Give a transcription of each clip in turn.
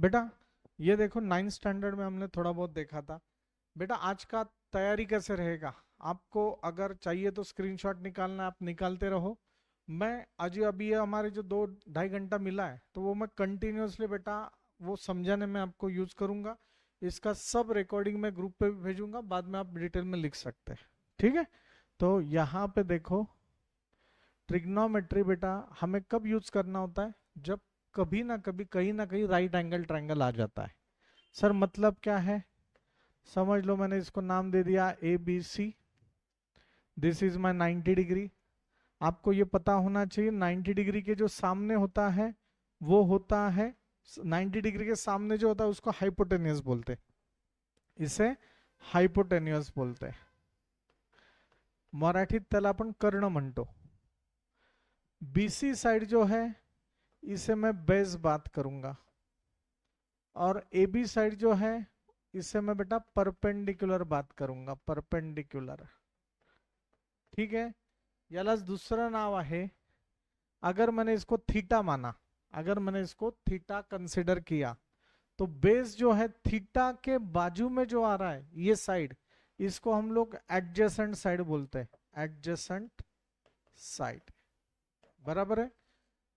बेटा ये देखो 9th स्टैंडर्ड में हमने थोड़ा बहुत देखा था। बेटा आज का तैयारी कैसे रहेगा, आपको अगर चाहिए तो स्क्रीनशॉट निकालना, आप निकालते रहो। मैं आज अभी ये हमारे जो 2-2.5 घंटा मिला है तो वो मैं कंटिन्यूअसली बेटा वो समझाने में आपको यूज करूंगा। इसका सब रिकॉर्डिंग मैं ग्रुप पे भी भेजूंगा, बाद में आप डिटेल में लिख सकते हैं। ठीक है, तो यहाँ पे देखो ट्रिग्नोमेट्री बेटा हमें कब यूज करना होता है, जब कभी ना कभी कहीं ना कहीं राइट एंगल ट्रायंगल आ जाता है। सर मतलब क्या है, समझ लो मैंने इसको नाम दे दिया A B C, this is my 90 degree. आपको ये पता होना चाहिए 90 डिग्री के जो सामने होता है वो होता है, 90 डिग्री के सामने जो होता है उसको हाइपोटेनियस बोलते हैं, इसे हाइपोटेनियस बोलते हैं। मराठीत त्याला आपण कर्ण म्हणतो। बीसी साइड जो है इसे मैं बेस बात करूंगा, और ए बी साइड जो है इसे मैं बेटा परपेंडिकुलर बात करूंगा, परपेंडिकुलर। ठीक है, यालाच दुसरं नाव आहे, अगर मैंने इसको थीटा माना, अगर मैंने इसको थीटा कंसिडर किया तो बेस जो है थीटा के बाजू में जो आ रहा है ये साइड, इसको हम लोग एडजेसेंट साइड बोलते हैं, एडजेसेंट साइड। बराबर है,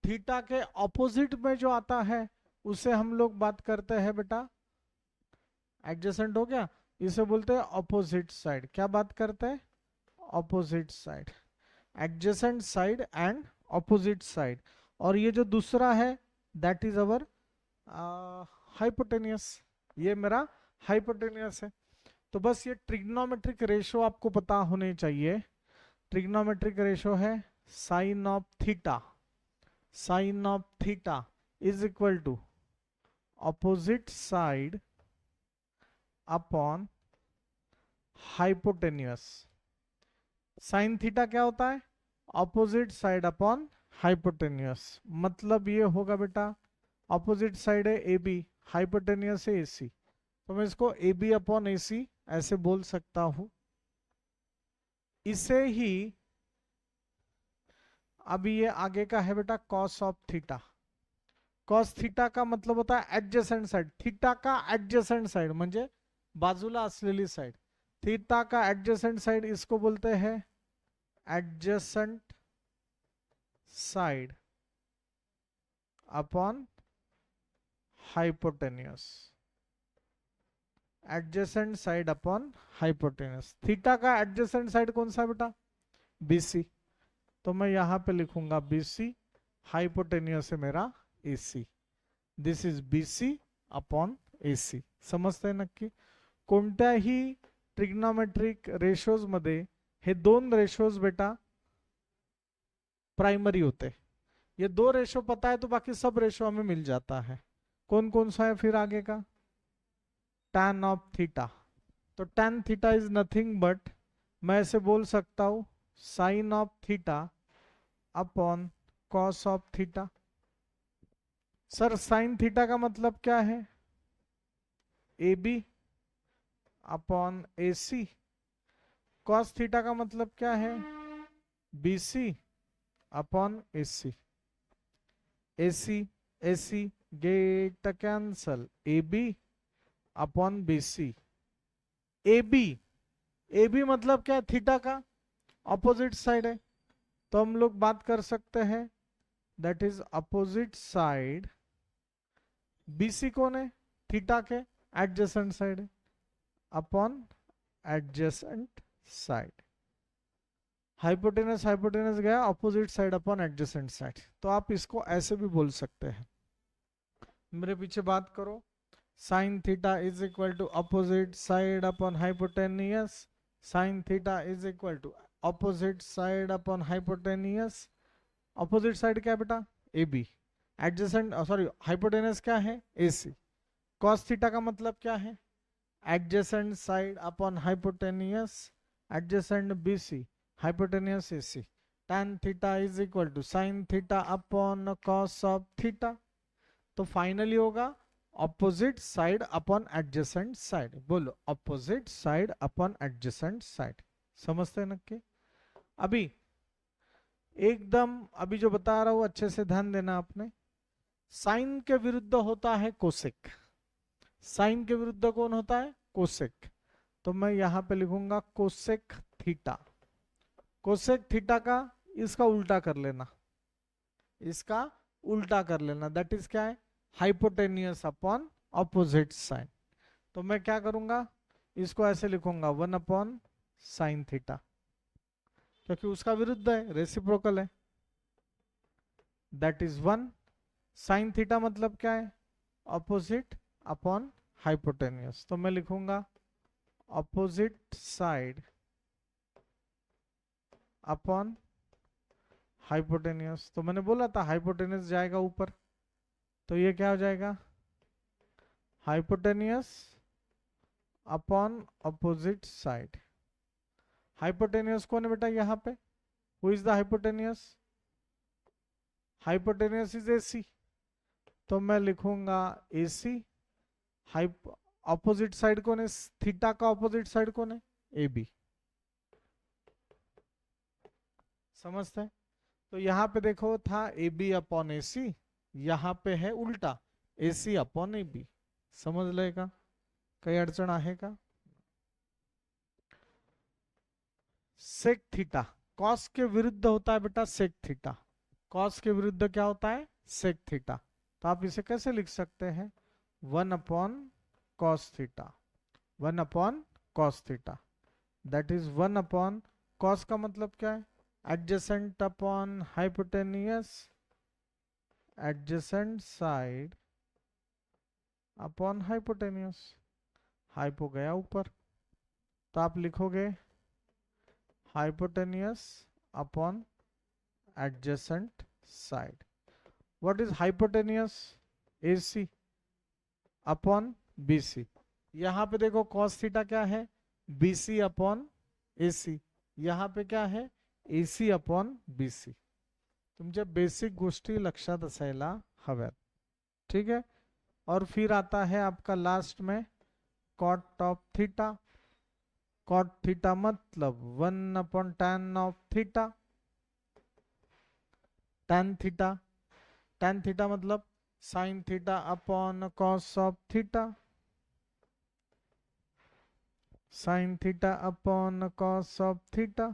थीटा के ऑपोजिट में जो आता है उसे हम लोग बात करते हैं बेटा, एडजेसेंट हो गया, इसे बोलते हैं ऑपोजिट साइड। क्या बात करते हैं, opposite side, adjacent side and opposite side. और ये जो दूसरा है दैट इज अवर हाइपोटेनियस, ये मेरा हाइपोटेनियस है। तो बस ये ट्रिग्नोमेट्रिक रेशो आपको पता होने चाहिए। ट्रिग्नोमेट्रिक रेशो है sine of theta, sine of theta is equal to opposite side upon hypotenuse. Sine theta क्या होता है, ऑपोजिट साइड अपॉन हाइपोटेनियस। मतलब ये होगा बेटा ऑपोजिट साइड है ए बी, हाइपोटेनियस है ए सी, तो मैं इसको ए बी अपॉन ए सी ऐसे बोल सकता हूं। इसे ही अभी ये आगे का है बेटा cos of theta. Cos theta का मतलब होता है एडजेसेंट साइड, थीटा का एडजेसेंट साइड म्हणजे बाजूला असलेली साइड। थीटा का एडजेसेंट साइड इसको बोलते हैं adjacent side upon hypotenuse, adjacent side upon hypotenuse. Theta का एडजेसेंट साइड कौन सा है बेटा, बीसी, तो मैं यहां पे लिखूंगा बीसी, हाइपोटेनियस है मेरा AC, this is BC upon AC. समजतंय नक्की, कोणत्याही ट्रिग्नोमेट्रिक रेशोज मध्ये हे दोन रेशोज बेटा प्राइमरी होते हैं। ये दो रेशो पता है तो बाकी सब रेशो हमें मिल जाता है। कौन कौन सा है फिर आगे का, tan ऑफ थीटा, तो tan theta is nothing but, मैं ऐसे बोल सकता हूं sine of theta upon cos of theta. Sir sine theta का मतलब क्या है, A B upon A C. Cos theta का मतलब क्या है, B C upon A C. A C A C get cancel, A B upon B C. A B, A B मतलब क्या है, थीटा का ऑपोजिट साइड है, तो हम लोग बात कर सकते हैं that is opposite side. BC कौन है, थीटा के एडजेसेंट साइड है, upon adjacent side. Hypotenuse hypotenuse गया opposite side upon adjacent side, तो आप इसको ऐसे भी बोल सकते हैं। मेरे पीछे बात करो, sine theta is equal to opposite side upon hypotenuse, sine theta is equal to opposite side upon hypotenuse. Opposite side क्या है बेटा, A B, adjacent sorry hypotenuse क्या है, ए सी। कॉस थीटा का मतलब क्या है, adjacent side upon hypotenuse, adjacent B C, hypotenuse A C. tan theta is equal to sine theta upon cos of theta, तो फाइनली होगा opposite side upon adjacent side. बोलो opposite side upon adjacent side. समझते हैं नक्की। अभी एकदम अभी जो बता रहा हूं अच्छे से ध्यान देना आपने। साइन के विरुद्ध होता है कोसेक। साइन के विरुद्ध कौन होता है? कोसेक। तो मैं यहां पे लिखूंगा कोसेक थीटा। कोसेक थीटा का इसका उल्टा कर लेना, इसका उल्टा कर लेना, दैट इज क्या है? Hypotenuse upon opposite sine. तो मैं क्या करूंगा, इसको ऐसे लिखूंगा 1 अपॉन साइन थीटा, क्योंकि उसका विरुद्ध है, रेसिप्रोकल है, दैट इज 1। साइन थीटा मतलब क्या है? Opposite upon hypotenuse. तो मैं लिखूंगा ऑपोजिट साइड अपॉन हाइपोटेनियस। तो मैंने बोला था हाइपोटेनियस जाएगा ऊपर, तो ये क्या हो जाएगा? Hypotenuse upon opposite side. Hypotenuse कौन है बेटा यहाँ पे? Who is the hypotenuse? Hypotenuse is AC। तो मैं लिखूंगा AC। ऑपोजिट साइड कौन है? थीटा का ऑपोजिट साइड कौन है? AB। समझते हैं? तो यहाँ पे देखो था AB अपॉन AC, यहाँ पे है उल्टा AC अपॉन AB। समझ लेगा? काही अडचण आहे का? सेक थीटा कॉस के विरुद्ध होता है बेटा, सेक थीटा। कॉस के विरुद्ध क्या होता है? Sec theta. तो आप इसे कैसे लिख सकते हैं? 1 upon cos theta, 1 upon cos theta, that is 1 upon cos का मतलब क्या है? Adjacent upon hypotenuse, adjacent side upon hypotenuse. Hypo गया ऊपर, तो आप लिखोगे hypotenuse upon adjacent side. What is hypotenuse? AC upon BC। यहां पे देखो cos थीटा क्या है? BC upon AC। यहां पे क्या है? AC upon BC। तुमच्या बेसिक गोष्टी लक्षात असायला हव्यात, ठीक है? और फिर आता है आपका लास्ट में cot of theta. Cot theta मतलब 1 upon tan of theta. tan theta, tan theta मतलब sine theta upon cos of theta, sine theta upon cos of theta.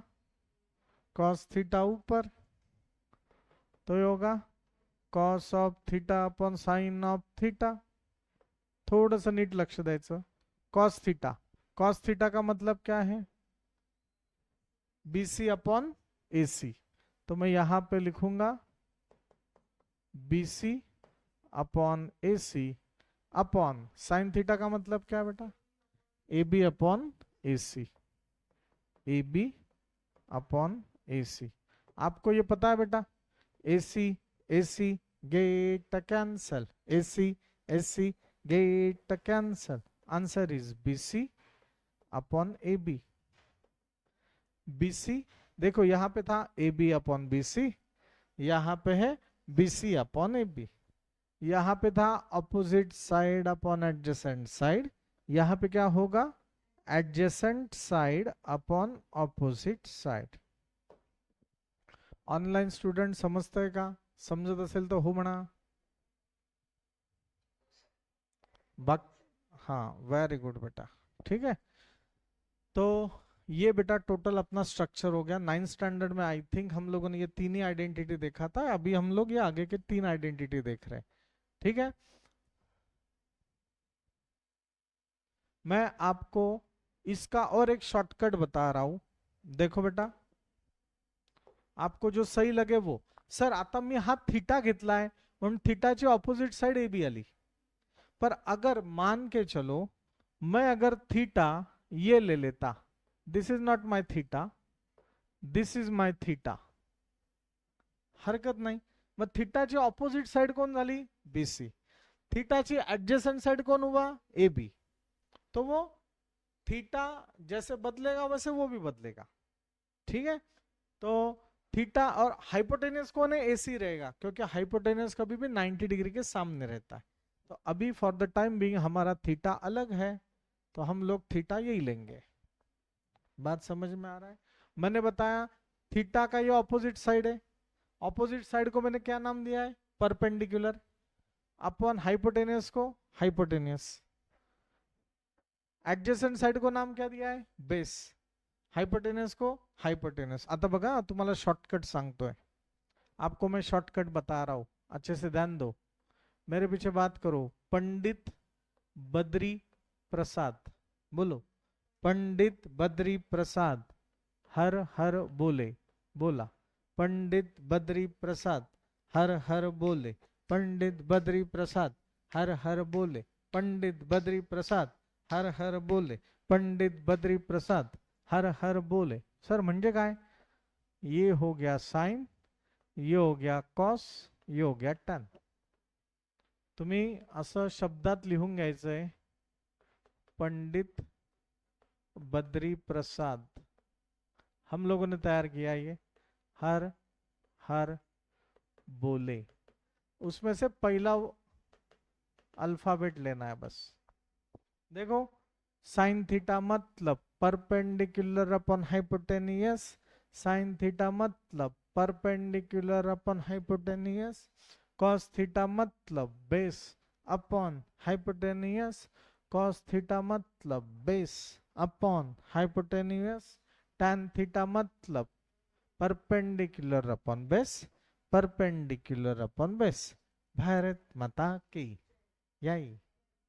Cos theta ऊपर, तो ये होगा cos of theta upon sine of theta. थोडस नीट लक्ष द्यायचं। कॉस थीटा, कॉस थीटा का मतलब क्या है? BC upon AC। तो मैं यहां पे लिखूंगा BC upon AC upon sine theta का मतलब क्या है बेटा? AB upon AC, AB upon AC। आपको ये पता है बेटा? AC AC get cancel, AC AC get cancel. Answer is BC upon AB। BC देखो यहां पे था AB अपॉन BC, यहां पे है BC अपॉन AB। यहां पे था opposite side upon adjacent side, यहां पे क्या होगा? Adjacent side upon opposite side. Online student समजतंय का? समजत असेल तर हो म्हणा। बक हाँ, वेरी गुड बेटा, ठीक है। तो ये बेटा टोटल अपना स्ट्रक्चर हो गया। 9th स्टैंडर्ड में आई थिंक हम लोगों ने ये तीन ही आइडेंटिटी देखा था, अभी हम लोग ये आगे के 3 आइडेंटिटी देख रहे हैं, ठीक है। मैं आपको इसका और एक शॉर्टकट बता रहा हूं, देखो बेटा, आपको जो सही लगे वो। सर आता मी हा थीटा घेतलाय म्हणून थीटाची ऑपोजिट साइड AB आली, पर अगर मान के चलो मैं अगर थीटा ये ले लेता, this is not my theta, this is my theta, हरकत नाही। मग थीटाची ऑपोजिट साइड कोण झाली? BC। थीटाची एडजेसेंट साइड कौन हुआ? AB। तो वो थीटा जैसे बदलेगा वैसे वो भी बदलेगा, ठीक है। तो थीटा और हाइपोटेनियस कौन है? AC रहेगा, क्योंकि हाइपोटेनियस कभी भी 90 डिग्री के सामने रहता है। तो अभी फॉर द टाइम बीइंग हमारा थीटा अलग है, तो हम लोग थीटा यही लेंगे। बात समझ में आ रहा है? मैंने बताया थीटा का ये ऑपोजिट साइड है, ऑपोजिट साइड को मैंने क्या नाम दिया है? परपेंडिकुलर। अपॉन हाइपोटेनियस को हाइपोटेनियस, ऍडजसेंट साइड को नाम क्या दिया है, बेस, हाइपोटेनियस को हाइपोटेनियस. आता बघा तुम्हाला शॉर्टकट सांगतोय, आपको मैं शॉर्टकट बता रहा हूं, अच्छे से ध्यान दो, मेरे पीछे बात करो. पंडित बद्री प्रसाद, बोलो. पंडित बद्री प्रसाद हर हर बोले, बोला. पंडित बद्री प्रसाद हर हर बोले. पंडित बद्री प्रसाद हर हर बोले. पंडित बद्री प्रसाद हर हर बोले. पंडित बद्री प्रसाद हर हर बोले. सर म्हणजे काय, ये हो गया साइन, ये हो गया कॉस, ये हो गया टॅन. तुम्ही असं शब्दात लिहून घ्यायचंय, पंडित बद्री प्रसाद, हम लोगों ने तैयार किया ये, हर हर बोले. उसमें से पहला अल्फाबेट लेना है बस. देखो साइन थीटा मतलब perpendicular upon hypotenuse, sine theta मतलब perpendicular upon hypotenuse, cos theta मतलब base upon hypotenuse, cos theta मतलब base upon hypotenuse, tan theta मतलब perpendicular upon base, perpendicular upon base. Bharat Mata की. यही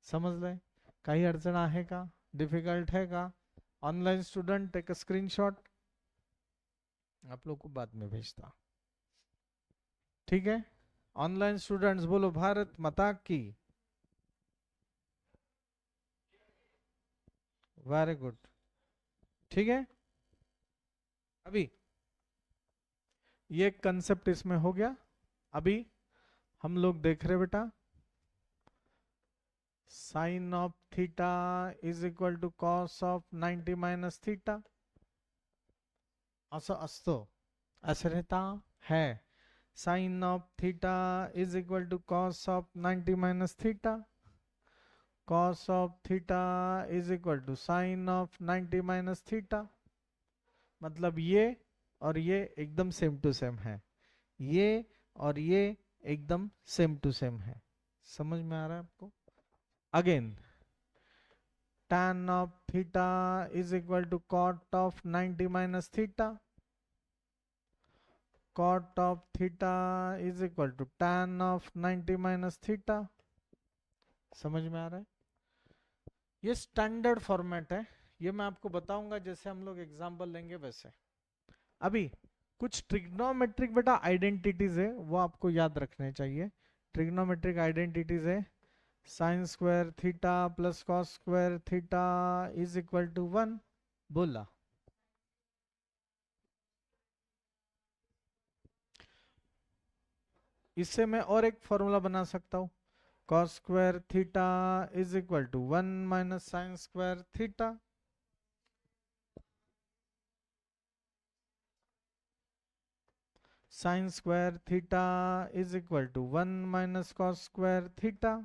समजलंय. काही अडचण आहे का, डिफिकल्ट है का. Online student take a screenshot, आप लोग को बाद में भेजता, ठीक है. ऑनलाइन स्टूडेंट्स बोलो भारत माता की. वेरी गुड, ठीक है. अभी ये कंसेप्ट इसमें हो गया. अभी हम लोग देख रहे बेटा, sine of theta is equal to cos of 90 minus theta, असं असतो, असं रहता है. Sine of theta is equal to cos of 90 minus theta, cos of theta is equal to sine of 90 minus theta. मतलब ये और ये एकदम सेम टू सेम है, ये और ये एकदम सेम टू सेम है. समझ में आ रहा है आपको. Again tan of theta is equal to cot of 90 minus theta, cot of theta is equal to tan of 90 minus theta. समझ में आ रहा है. ये स्टैंडर्ड फॉर्मेट है, ये मैं आपको बताऊंगा जैसे हम लोग एग्जांपल लेंगे वैसे. अभी कुछ ट्रिग्नोमेट्रिक बेटा आइडेंटिटीज है, वो आपको याद रखने चाहिए. ट्रिग्नोमेट्रिक आइडेंटिटीज है, sine square theta plus cos square theta is equal to 1, बोला. इससे मैं और एक फॉर्मूला बना सकता हूं, cos square theta is equal to 1 minus sine square theta. Sine square theta is equal to 1 minus cos square theta.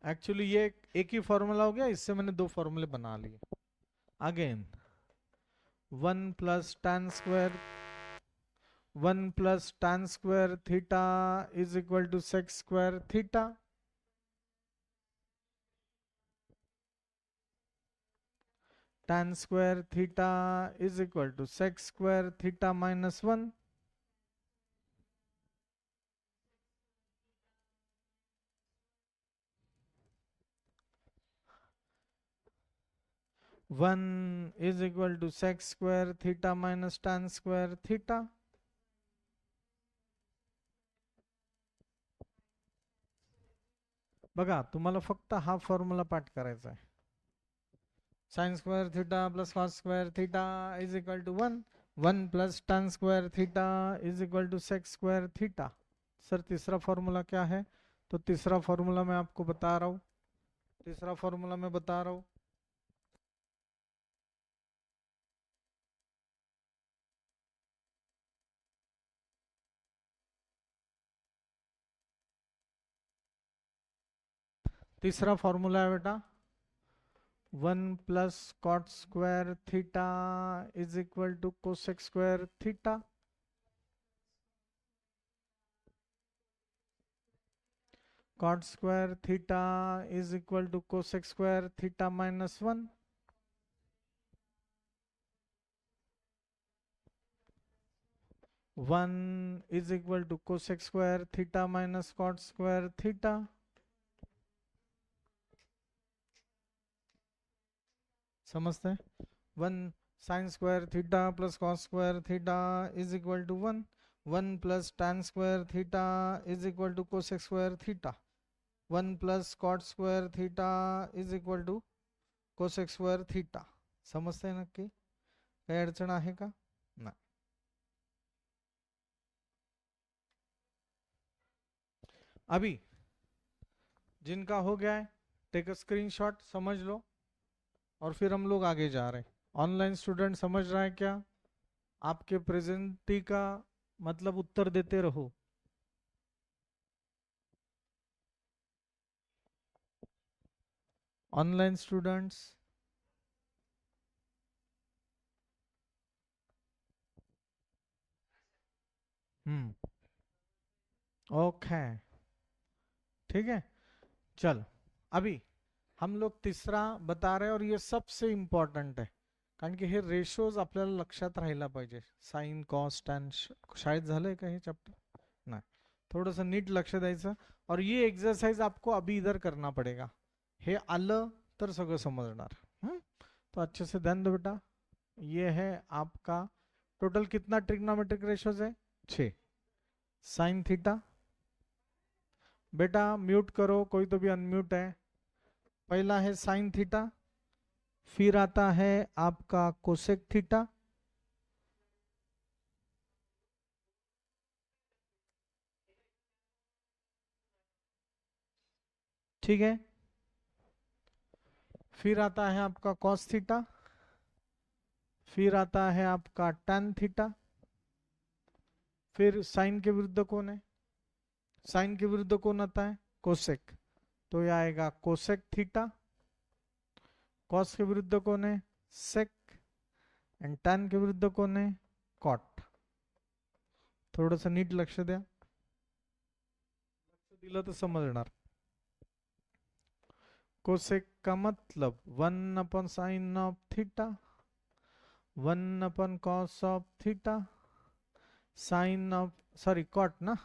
Actually ये एक ही फॉर्मूला हो गया, इससे मैंने दो फॉर्मूले बना लिए. Again 1 plus tan square, 1 plus tan square theta is equal to sec square theta. tan square theta is equal to sec square theta minus 1. One is equal to sec square theta minus tan square theta. बघा तुम्हाला फक्त हा formula पाठ करायचा आहे. Sine square theta plus cos square theta is equal to 1, 1 plus tan square theta is equal to sec square theta. Sir तीसरा formula क्या है, तो तीसरा फॉर्मूला मैं आपको बता रहा हूं, तीसरा फॉर्मूला मैं बता रहा हूं. तीसरा फॉर्मूला है बेटा 1 plus cot square theta is equal to cosec square theta. Cot square theta is equal to cosec square theta minus 1। One is equal to cosec square theta minus cot square theta. समझते हैं? One sine square theta plus cos square theta is equal to one. One plus tan square theta is equal to cosec square theta. One plus cot square theta is equal to cosec square theta. समजते हैं नक्की? काही अडचण आहे का? नाही. अभी जिनका हो गया है टेक अ स्क्रीनशॉट, समझ लो, और फिर हम लोग आगे जा रहे हैं. ऑनलाइन स्टूडेंट समझ रहा है क्या? आपके प्रेजेंटी का मतलब उत्तर देते रहो. ऑनलाइन स्टूडेंट्स, ओके, ठीक है. चल, अभी हम लोग तिसरा बता रहे हैं और ये सबसे इम्पॉर्टंट है, कारण की हे रेशोज आपल्याला लक्षात राहायला पाहिजे. साइन कॉस टॅन शाळेत झालंय का हे चॅप्टर? नाही. थोडंसं नीट लक्ष द्यायचं. और ये एक्सरसाइज आपको अभी इधर करना पड़ेगा. हे आलं तर सगळं समजणार. तो अच्छे से ध्यान दो बेटा. ये है आपका टोटल कितना ट्रिग्नोमेट्रिक रेशोज है? 6. साइन थीटा, बेटा म्यूट करो, कोई तो भी अनम्यूट है. पहला है साइन थीटा, फिर आता है आपका कोसेक थीटा, ठीक है. फिर आता है आपका कॉस थीटा, फिर आता है आपका टैन थीटा, फिर साइन के विरुद्ध कौन है? साइन के विरुद्ध कौन आता है? कोसेक. तो ये आएगा कोसेक थीटा. कॉस के विरुद्ध कौन है? सेक. एंड टैन के विरुद्ध कौन है? कॉट. थोडंसं नीट लक्ष द्या, लक्ष दिलं तर समजणार. कोसेक का मतलब 1/sin of theta, 1/cos of theta, sine of, sorry cot ना,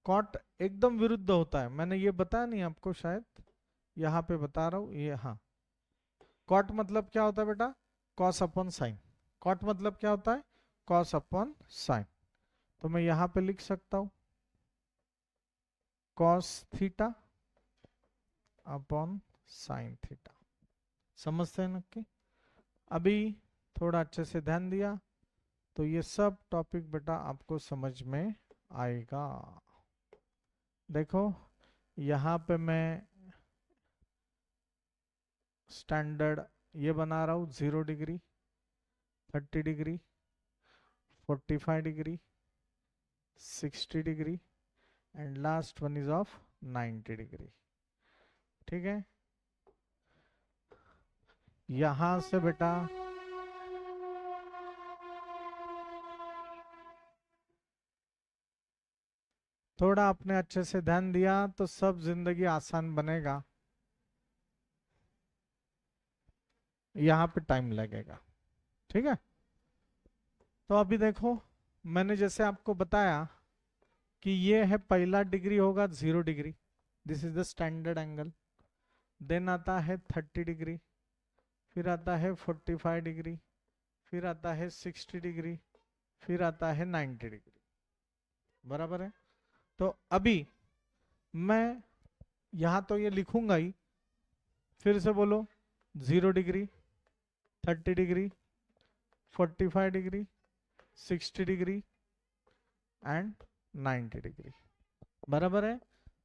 कॉट एकदम विरुद्ध होता है. मैंने ये बताया नहीं आपको, शायद यहाँ पे बता रहा हूँ ये. हाँ, कॉट मतलब क्या होता है बेटा? Cos upon sine. कॉट मतलब क्या होता है? Cos upon sine. तो मैं यहाँ पे लिख सकता हूँ cos theta upon sine theta. समझते हैं नक्की? अभी थोड़ा अच्छे से ध्यान दिया तो ये सब टॉपिक बेटा आपको समझ में आएगा. देखो यहाँ पे मैं स्टैंडर्ड ये बना रहा हूँ 0 degree, 30 degree, 45 degree, 60 degree and last one is of 90 degree. ठीक है. यहां से बेटा थोड़ा आपने अच्छे से ध्यान दिया तो सब जिंदगी आसान बनेगा. यहाँ पे टाइम लगेगा. ठीक है. तो अभी देखो, मैंने जैसे आपको बताया कि ये है पहला डिग्री होगा 0 degree, this is the standard angle. Then आता है 30 डिग्री, फिर आता है 45 डिग्री, फिर आता है 60 डिग्री, फिर आता है 90 डिग्री. बराबर है. तो अभी मैं यहां तो ये लिखूंगा ही. फिर से बोलो, 0 degree, 30 degree, 45 degree, 60 degree and 90 degree. बराबर है.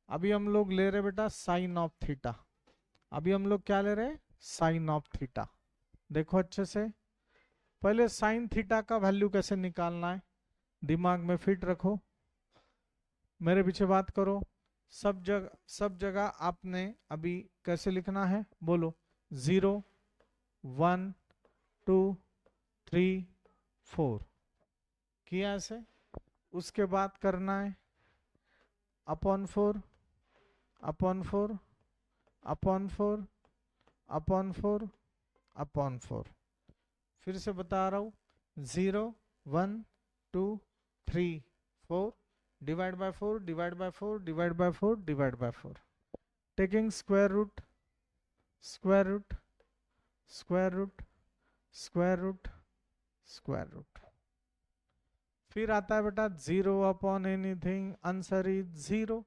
अभी हम लोग ले रहे बेटा साइन ऑफ थीटा. अभी हम लोग क्या ले रहे हैं? Sine of theta. देखो अच्छे से, पहले साइन थीटा का वैल्यू कैसे निकालना है दिमाग में फिट रखो, मेरे पीछे बात करो. सब जगह आपने अभी कैसे लिखना है? बोलो. 0, 1, 2, 3, 4 किया ऐसे. उसके बाद करना है upon 4, upon 4 upon 4 upon 4 upon 4। फिर से बता रहा हूँ, 0 1 2 3 4 divide by 4 divide by 4 divide by 4 divide by 4, taking square root square root square root square root square root. फिर आता है बेटा 0 अपॉन एनीथिंग, आंसर इज 0।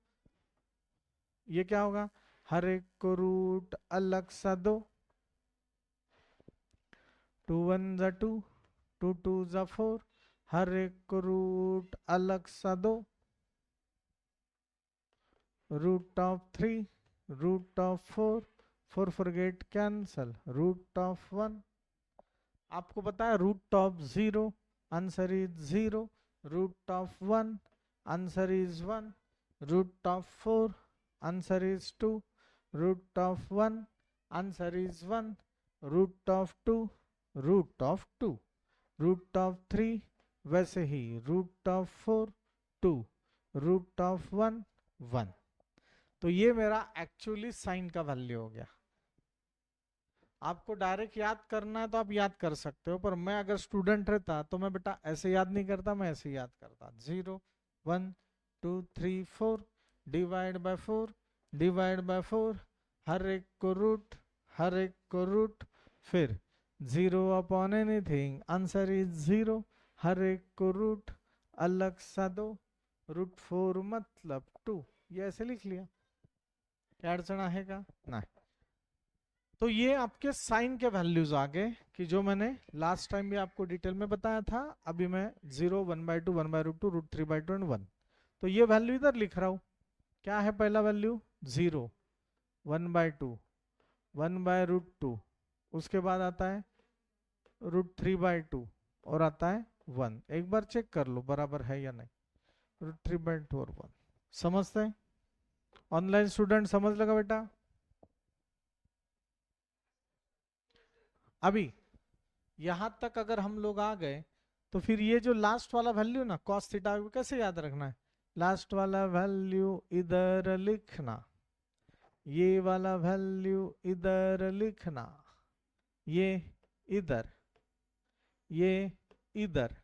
ये क्या होगा, हर एक को रूट अलग सा दो, 2 1 जा 2 2 2 जा 4, हर एक को रूट अलग सा दो, root of 3 root of 4 4 4 get cancel, root of 1। आपको पता है root of 0 answer is 0, root of 1 answer is 1, root of 4 answer is 2, root of 1 answer is 1, root of 2 root of 2, root of 3 वैसे ही, root of 4 2, root of 1 1। तो ये मेरा actually sign का value हो गया। आपको डायरेक्ट याद करना है तो आप याद कर सकते हो, पर मैं अगर स्टूडेंट रहता तो मैं बेटा ऐसे याद नहीं करता, मैं ऐसे याद करता, 0 1 2 3 4 डिवाइड बाय 4 डिवाइड बाय 4, हर एक को रूट हर एक को रूट, फिर 0 अपॉन एनीथिंग आंसर इज 0, हर एक को रूट अलग सा दो, रूट 4 मतलब 2। ये ऐसे लिख लिया, क्या अड़चन है का ना। तो ये आपके साइन के वैल्यूज आ गए कि जो मैंने लास्ट टाइम भी आपको डिटेल में बताया था। अभी मैं 0 1/2 1/√2 √3/2 एंड 1, तो ये वैल्यू इधर लिख रहा हूं। क्या है पहला वैल्यू, 0 1/2 1/√2, उसके बाद आता है √3/2 और आता है 1। एक बार चेक कर लो बराबर है या नहीं, √3/2 और 1। समझते हैं? ऑनलाइन स्टूडेंट समझ लगा बेटा? अभी यहां तक अगर हम लोग आ गए तो फिर ये जो लास्ट वाला वैल्यू ना cos थीटा, कैसे याद रखना है, लास्ट वाला वैल्यू इधर लिखना, ये वाला वैल्यू इधर लिखना, ये इधर, ये इधर,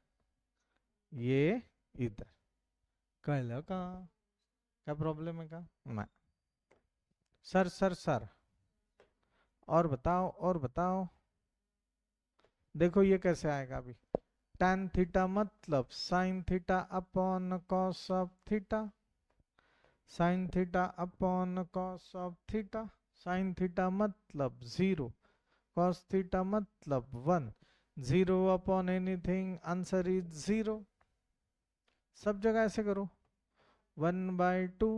ये इधर। कह का क्या प्रॉब्लम है का ना? सर सर सर और बताओ और बताओ। देखो ये कैसे आएगा अभी, tan थीटा मतलब sin theta upon cos of theta, sin theta upon cos of theta, sin theta मतलब 0, cos थीटा मतलब 1, 0 अपॉन एनीथिंग आंसर इज 0। सब जगह ऐसे करो, 1/2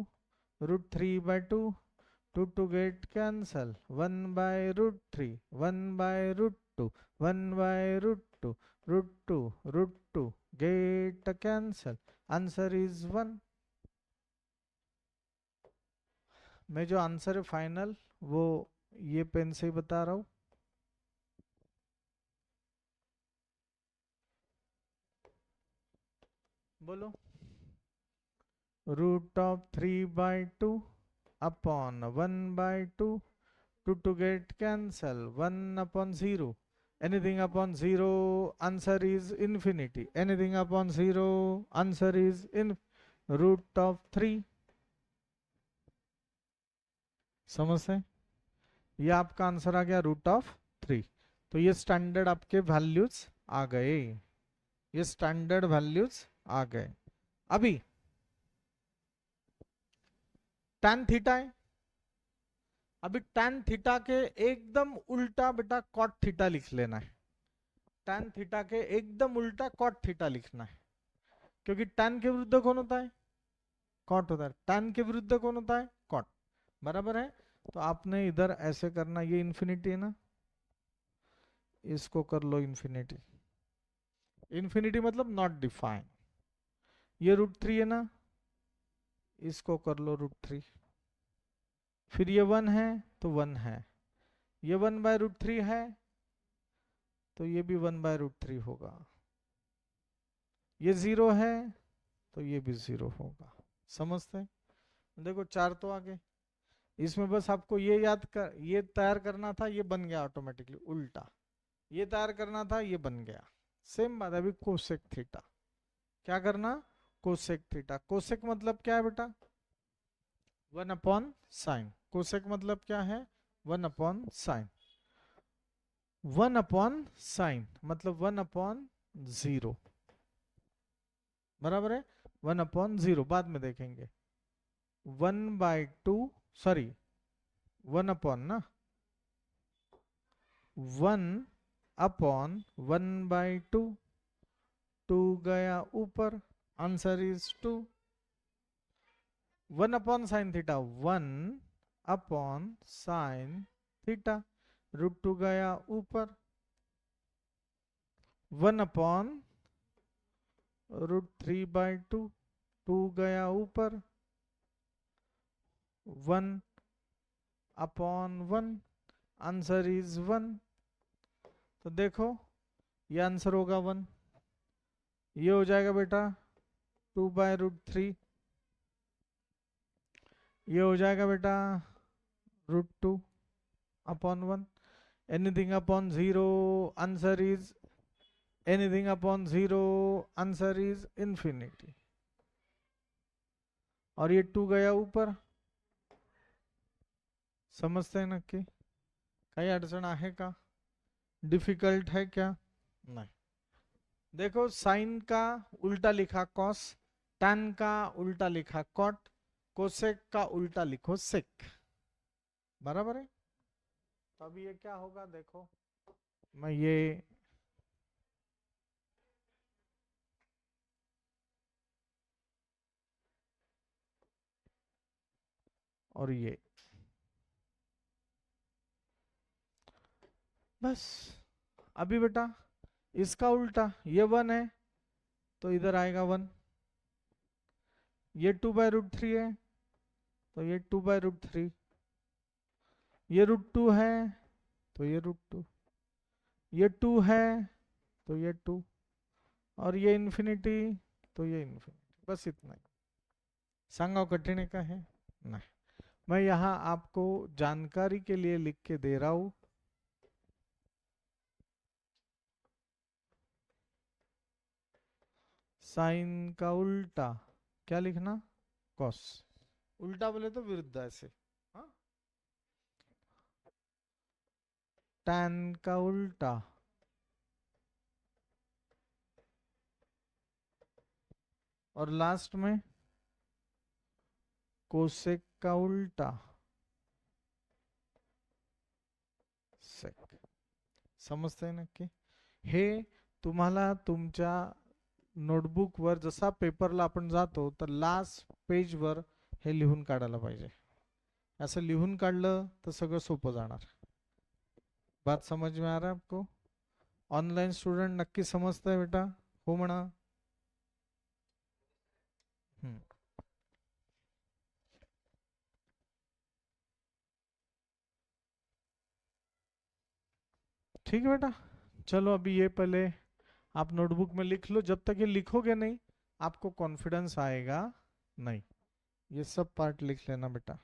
√3/2, 2 2 get cancel, 1/√3 1/√2 1/√2 √2 √2 get cancel, answer is 1। मैं जो आंसर है फाइनल वो ये पेन से ही बता रहा हूं। बोलो, √3/2 upon 1/2, 2 2 get cancel, 1/0, anything upon 0 answer is infinity, anything upon 0 answer is in √3। समझते? ये आपका आंसर आ गया √3। तो ये स्टैंडर्ड आपके वैल्यूज आ गए, ये स्टैंडर्ड वैल्यूज आ गए। अभी tan थीटा है, अभी tan थीटा के एकदम उल्टा बेटा cot थीटा लिख लेना है, tan थीटा के एकदम उल्टा cot थीटा लिखना है, क्योंकि tan के विरुद्ध कौन होता है, cot होता है, tan के विरुद्ध कौन होता है, cot, बराबर है। तो आपने इधर ऐसे करना, ये इंफिनिटी है ना, इसको कर लो इंफिनिटी, इंफिनिटी मतलब नॉट डिफाइन। ये √3 है ना, इसको कर लो √3, फिर ये 1 है तो 1 है, ये 1/√3 है तो ये भी 1/√3 होगा, ये 0 है तो ये भी 0 होगा। समझते हैं? देखो 4 तो आ गए, इसमें बस आपको ये याद कर, ये तैयार करना था, ये बन गया ऑटोमेटिकली उल्टा, ये तैयार करना था, ये बन गया। सेम बात है। अभी कोसेक थीटा क्या करना, कोसेक थीटा। कोसेक मतलब क्या है बेटा, 1/sin। कोसेक मतलब क्या है, 1/sin। 1/sin मतलब 1/0, बराबर है। 1/0 बाद में देखेंगे। 1/2, सॉरी 1 ना, 1/1/2, 2 गया ऊपर, answer is 2। 1/sin theta, 1/sin theta, √2 गया ऊपर, 1/√3/2, 2 गया ऊपर, 1/1, आंसर इज 1। तो देखो ये आंसर होगा 1। ये हो जाएगा बेटा 2/√3, ये हो जाएगा बेटा √2/1। Anything upon 0, answer is anything upon 0, answer is infinity. और ये 2 गया ऊपर, समझते हैं नक्की? काही अडचण आहे का, डिफिकल्ट है क्या? नहीं। देखो साइन का उल्टा लिखा कॉस, टैन का उल्टा लिखा कॉट, कोसेक का उल्टा लिखो सेक, बराबर है। तो अभी ये क्या होगा देखो, मैं ये और ये बस। अभी बेटा इसका उल्टा, ये 1 है तो इधर आएगा 1, ये 2/√3 है तो ये 2/√3, ये √2 है तो ये √2, ये 2 है तो ये 2, और ये इन्फिनिटी तो ये इन्फिनिटी। बस इतना ही। सांगा कठिन का है नहीं, मैं यहाँ आपको जानकारी के लिए लिख के दे रहा हूं। साइन का उल्टा क्या लिखना, कॉस। उल्टा बोले तो विरुद्ध ऐसे, हाँ। टैन का उल्टा, और लास्ट में कोसेक का उल्टा सेक। समजते ना की हे तुम्हाला तुमच्या नोटबुक वर जसा पेपरला आपण जातो तर लास्ट पेज वर हे लिहून काढायला पाहिजे। असं लिहून काढलं तर सगळं सोपं जाणार। बात समझ में आ रहा है आपको? ऑनलाइन स्टूडेंट नक्की समजता है बेटा, हो म्हणा। ठीक है बेटा, चलो अभी ये पहले आप नोटबुक में लिख लो। जब तक ये लिखोगे नहीं आपको कॉन्फिडेंस आएगा नहीं। ये सब पार्ट लिख लेना बेटा।